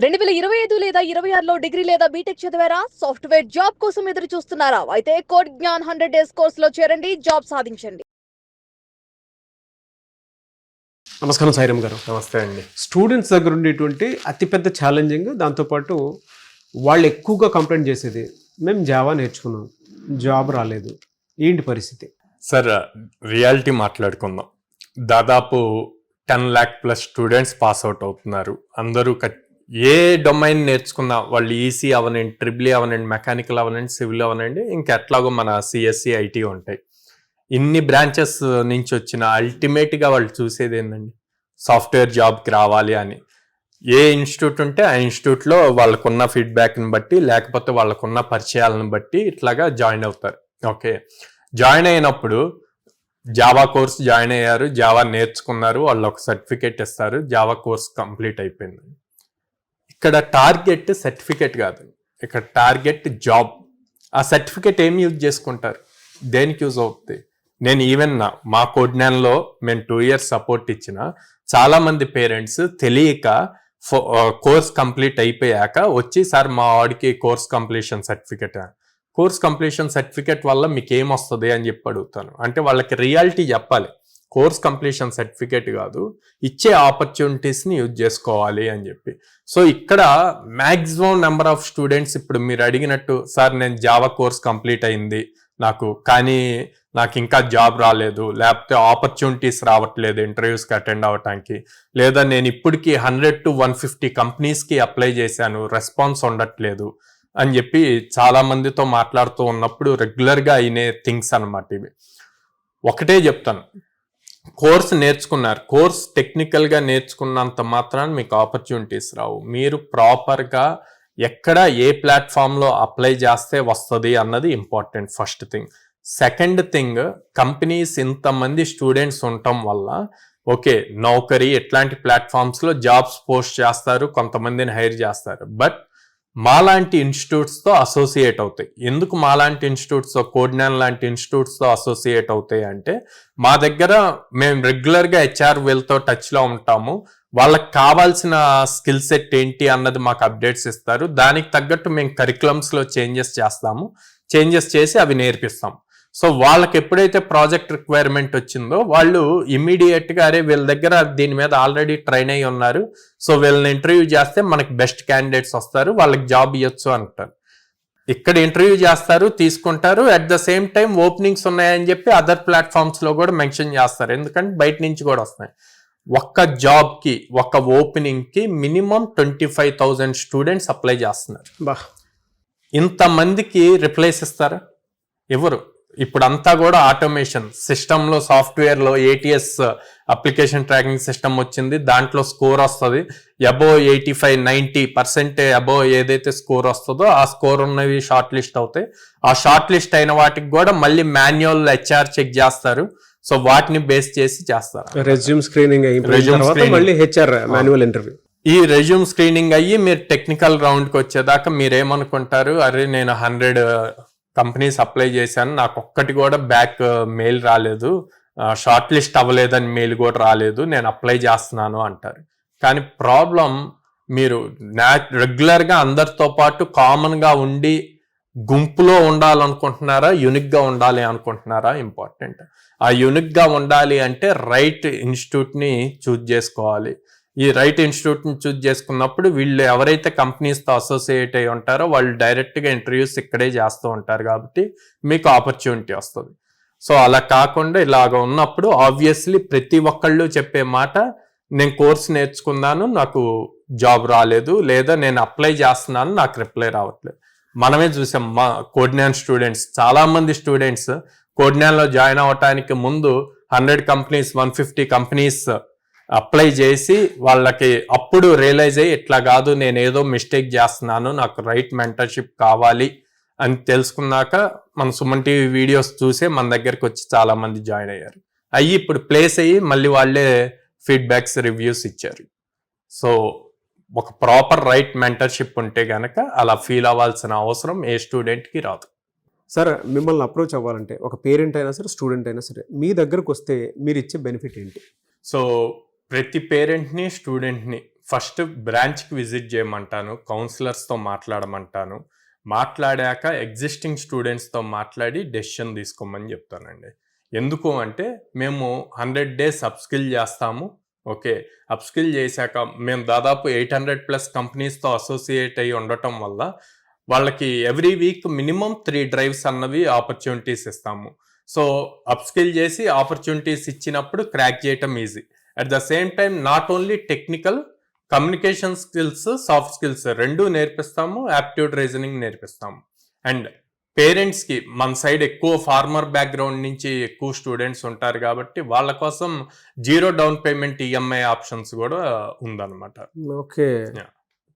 2025 లేదా 26లో డిగ్రీ లేదా బీటెక్ చదివారా? సాఫ్ట్‌వేర్ జాబ్ కోసం ఎదురు చూస్తున్నారా? అయితే కోడ్ జ్ఞాన్ 100 డేస్ కోర్సులో చేరండి, జాబ్ సాధించండి. నమస్కారం సాయిరామ్ గారు. నమస్తే అండి. స్టూడెంట్స్ దగ్గర ఉండేటువంటి అతిపెద్ద ఛాలెంజింగ్, దాంతోపాటు వాళ్ళు ఎక్కువగా కంప్లైంట్ చేసేది, మేము జావా నేర్చుకున్నాం, జాబ్ రాలేదు. ఏంటి పరిస్థితి? సార్, రియాలిటీ మాట్లాడుకుందాం. దాదాపు 10 lakh plus students pass out అవుతున్నారు. అందరూ ఏ డొమైన్ నేర్చుకున్నా, వాళ్ళు ఈసీ అవనండి, ట్రిపుల్ అవనండి, మెకానికల్ అవనండి, సివిల్ అవనండి, ఇంకా ఎట్లాగో మన సిఎస్సి, ఐటీ ఉంటాయి. ఇన్ని బ్రాంచెస్ నుంచి వచ్చిన అల్టిమేట్గా వాళ్ళు చూసేది ఏంటండి, సాఫ్ట్వేర్ జాబ్కి రావాలి అని. ఏ ఇన్స్టిట్యూట్ ఉంటే ఆ ఇన్స్టిట్యూట్లో వాళ్ళకున్న ఫీడ్బ్యాక్ని బట్టి, లేకపోతే వాళ్ళకున్న పరిచయాలను బట్టి ఇట్లాగా జాయిన్ అవుతారు. ఓకే, జాయిన్ అయినప్పుడు జావా కోర్స్ జాయిన్ అయ్యారు, జావా నేర్చుకున్నారు, వాళ్ళు ఒక సర్టిఫికేట్ ఇస్తారు, జావా కోర్స్ కంప్లీట్ అయిపోయింది. ఇక్కడ టార్గెట్ సర్టిఫికేట్ కాదు, ఇక్కడ టార్గెట్ జాబ్. ఆ సర్టిఫికేట్ ఏం యూజ్ చేసుకుంటారు, దేనికి యూజ్ అవుతుంది? నేను ఈవెన్ మా కోడ్నాన్లో మేము 2 years సపోర్ట్ ఇచ్చిన చాలామంది పేరెంట్స్ తెలియక కోర్స్ కంప్లీట్ అయిపోయాక వచ్చి, సార్ మా వాడికి కోర్స్ కంప్లీషన్ సర్టిఫికేట్ వల్ల మీకు ఏమొస్తుంది అని చెప్పి అడుగుతాను. అంటే వాళ్ళకి రియాలిటీ చెప్పాలి, కోర్స్ కంప్లీషన్ సర్టిఫికేట్ కాదు, ఇచ్చే ఆపర్చునిటీస్ని యూజ్ చేసుకోవాలి అని చెప్పి. సో ఇక్కడ మ్యాక్సిమం నెంబర్ ఆఫ్ స్టూడెంట్స్, ఇప్పుడు మీరు అడిగినట్టు, సార్ నేను జావా కోర్స్ కంప్లీట్ అయింది కానీ నాకు ఇంకా జాబ్ రాలేదు, లేకపోతే ఆపర్చునిటీస్ రావట్లేదు ఇంటర్వ్యూస్కి అటెండ్ అవ్వటానికి, లేదా నేను ఇప్పటికీ 100 to 150 కంపెనీస్కి అప్లై చేశాను, రెస్పాన్స్ ఉండట్లేదు అని చెప్పి చాలా మందితో మాట్లాడుతూ ఉన్నప్పుడు రెగ్యులర్గా అయినే థింగ్స్ అనమాట ఇవి. ఒకటే చెప్తాను, కోర్స్ నేర్చుకున్నారు, కోర్స్ టెక్నికల్గా నేర్చుకున్నంత మాత్రాన మీకు ఆపర్చునిటీస్ రావు. మీరు ప్రాపర్గా ఎక్కడ ఏ ప్లాట్ఫామ్లో అప్లై చేస్తే వస్తుంది అన్నది important first thing. Second thing, companies ఇంతమంది స్టూడెంట్స్ ఉండటం వల్ల, ఓకే నౌకరీ ఎట్లాంటి ప్లాట్ఫామ్స్లో జాబ్స్ పోస్ట్ చేస్తారు, కొంతమందిని హైర్ చేస్తారు, బట్ మాలాంటి ఇన్స్టిట్యూట్స్తో అసోసియేట్ అవుతాయి. ఎందుకు మాలాంటి ఇన్స్టిట్యూట్స్తో, కోడ్నాన్ లాంటి ఇన్స్టిట్యూట్స్తో అసోసియేట్ అవుతాయి అంటే, మా దగ్గర మేము రెగ్యులర్గా హెచ్ఆర్ వీళ్ళతో టచ్లో ఉంటాము, వాళ్ళకి కావాల్సిన స్కిల్ సెట్ ఏంటి అన్నది మాకు అప్డేట్స్ ఇస్తారు, దానికి తగ్గట్టు మేము కరికులమ్స్లో చేంజెస్ చేసి అవి నేర్పిస్తాం. సో వాళ్ళకి ఎప్పుడైతే ప్రాజెక్ట్ రిక్వైర్మెంట్ వచ్చిందో వాళ్ళు ఇమ్మీడియట్గా, అరే వీళ్ళ దగ్గర దీని మీద ఆల్రెడీ ట్రైన్ అయ్యి ఉన్నారు, సో వీళ్ళని ఇంటర్వ్యూ చేస్తే మనకి బెస్ట్ క్యాండిడేట్స్ వస్తారు, వాళ్ళకి జాబ్ ఇవ్వచ్చు అంటారు. ఇక్కడ ఇంటర్వ్యూ చేస్తారు, తీసుకుంటారు, at the same time openings ఉన్నాయని చెప్పి అదర్ ప్లాట్ఫామ్స్లో కూడా మెన్షన్ చేస్తారు, ఎందుకంటే బయట నుంచి కూడా వస్తున్నాయి. ఒక్క జాబ్కి, ఒక్క ఓపెనింగ్కి మినిమం 25,000 స్టూడెంట్స్ అప్లై చేస్తున్నారు. ఇంతమందికి రిప్లేస్ ఇస్తారా? ఎవరు? ఇప్పుడంతా కూడా ఆటోమేషన్ సిస్టంలో, సాఫ్ట్వేర్లో ఏటీఎస్ అప్లికేషన్ ట్రాకింగ్ సిస్టమ్ వచ్చింది, దాంట్లో స్కోర్ వస్తుంది, అబోవ్ 85-90% అబోవ్ ఏదైతే స్కోర్ వస్తుందో ఆ స్కోర్ ఉన్నవి షార్ట్ లిస్ట్ అవుతాయి. ఆ షార్ట్ లిస్ట్ అయిన వాటికి కూడా మళ్ళీ మాన్యువల్ హెచ్ఆర్ చెక్ చేస్తారు, సో వాటిని బేస్ చేసి చేస్తారు. రెజ్యూమ్ స్క్రీనింగ్ ఈ రెజ్యూమ్ స్క్రీనింగ్ అయ్యి మీరు టెక్నికల్ రౌండ్కి వచ్చేదాకా మీరేమనుకుంటారు, అరే నేను 100 కంపెనీస్ అప్లై చేశాను, నాకు ఒక్కటి కూడా బ్యాక్ మెయిల్ రాలేదు, షార్ట్ లిస్ట్ అవ్వలేదని మెయిల్ కూడా రాలేదు, నేను అప్లై చేస్తున్నాను అంటారు. కానీ ప్రాబ్లం, మీరు రెగ్యులర్గా అందరితో పాటు కామన్గా ఉండి గుంపులో ఉండాలనుకుంటున్నారా, యూనిక్గా ఉండాలి అనుకుంటున్నారా? ఇంపార్టెంట్. ఆ యూనిక్గా ఉండాలి అంటే రైట్ ఇన్స్టిట్యూట్ని చూజ్ చేసుకోవాలి. ఈ రైట్ ఇన్స్టిట్యూట్ని చూజ్ చేసుకున్నప్పుడు వీళ్ళు ఎవరైతే కంపెనీస్తో అసోసియేట్ అయి ఉంటారో వాళ్ళు డైరెక్ట్గా ఇంటర్వ్యూస్ ఇక్కడే చేస్తూ ఉంటారు, కాబట్టి మీకు ఆపర్చునిటీ వస్తుంది. సో అలా కాకుండా ఇలాగ ఉన్నప్పుడు ఆబ్వియస్లీ ప్రతి ఒక్కళ్ళు చెప్పే మాట, నేను కోర్స్ నేర్చుకున్నాను, నాకు జాబ్ రాలేదు, లేదా నేను అప్లై చేస్తున్నాను, నాకు రిప్లై రావట్లేదు. మనమే చూసాం, మా కోడ్నాన్ స్టూడెంట్స్, చాలామంది స్టూడెంట్స్ కోడ్నాన్లో జాయిన్ అవ్వటానికి ముందు 100 కంపెనీస్, 150 కంపెనీస్ అప్లై చేసి వాళ్ళకి అప్పుడు రియలైజ్ అయ్యి, ఇట్లా కాదు నేను ఏదో మిస్టేక్ చేస్తున్నాను, నాకు రైట్ మెంటర్షిప్ కావాలి అని తెలుసుకున్నాక మన సుమన్ టీవీ వీడియోస్ చూసే మన దగ్గరికి వచ్చి చాలా మంది జాయిన్ అయ్యారు. ఇప్పుడు ప్లేస్ అయ్యి మళ్ళీ వాళ్ళే ఫీడ్బ్యాక్స్, రివ్యూస్ ఇచ్చారు. సో ఒక ప్రాపర్ రైట్ మెంటర్షిప్ ఉంటే గనక అలా ఫీల్ అవ్వాల్సిన అవసరం ఏ స్టూడెంట్కి రాదు. సార్, మిమ్మల్ని అప్రోచ్ అవ్వాలంటే ఒక పేరెంట్ అయినా సరే, స్టూడెంట్ అయినా సరే, మీ దగ్గరకు వస్తే మీరు ఇచ్చే బెనిఫిట్ ఏంటి? సో ప్రతి పేరెంట్ని, స్టూడెంట్ని ఫస్ట్ బ్రాంచ్కి విజిట్ చేయమంటాను, కౌన్సిలర్స్తో మాట్లాడమంటాను, మాట్లాడాక ఎగ్జిస్టింగ్ స్టూడెంట్స్తో మాట్లాడి డెసిషన్ తీసుకోమని చెప్తానండి. ఎందుకు అంటే మేము 100 days అప్స్కిల్ చేస్తాము. ఓకే, అప్స్కిల్ చేశాక మేము దాదాపు 800+ కంపెనీస్తో అసోసియేట్ అయ్యి ఉండటం వల్ల వాళ్ళకి ఎవ్రీ వీక్ మినిమం 3 drives అన్నవి ఆపర్చునిటీస్ ఇస్తాము. సో అప్స్కిల్ చేసి ఆపర్చునిటీస్ ఇచ్చినప్పుడు క్రాక్ చేయటం easy. At the same time not only technical, communication skills, soft skills రెండూ నేర్పిస్తాము, యాప్టిట్యూడ్ రీజనింగ్ నేర్పిస్తాము. అండ్ పేరెంట్స్కి మన సైడ్ ఎక్కువ ఫార్మర్ బ్యాక్గ్రౌండ్ నుంచి ఎక్కువ స్టూడెంట్స్ ఉంటారు కాబట్టి వాళ్ళ కోసం 0 down payment ఈఎంఐ ఆప్షన్స్ కూడా ఉందన్నమాట. Okay, Yeah.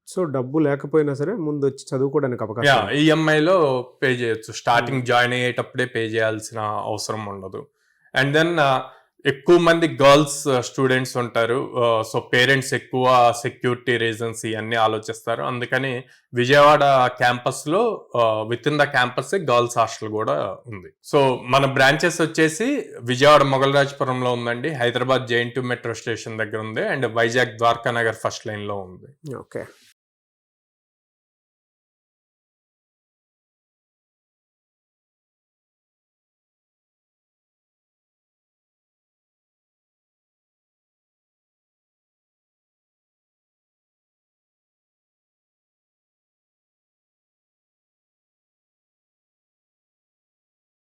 సో డబ్బు లేకపోయినా సరే ముందు వచ్చి చదువుకోవడానికి అవకాశం. ఈఎంఐలో పే చేయొచ్చు, స్టార్టింగ్ జాయిన్ అయ్యేటప్పుడే పే చేయాల్సిన అవసరం ఉండదు. అండ్ దెన్ ఎక్కువ మంది గర్ల్స్ స్టూడెంట్స్ ఉంటారు. సో పేరెంట్స్ ఎక్కువ సెక్యూరిటీ రీజన్స్ ఇవన్నీ ఆలోచిస్తారు. అందుకని విజయవాడ క్యాంపస్లో with in the campus girls hostel కూడా ఉంది. సో మన బ్రాంచెస్ వచ్చేసి విజయవాడ మొగల్రాజపురంలో ఉందండి, హైదరాబాద్ JNT మెట్రో స్టేషన్ దగ్గర ఉంది, అండ్ వైజాగ్ ద్వారకా నగర్ ఫస్ట్ లైన్లో ఉంది. ఓకే.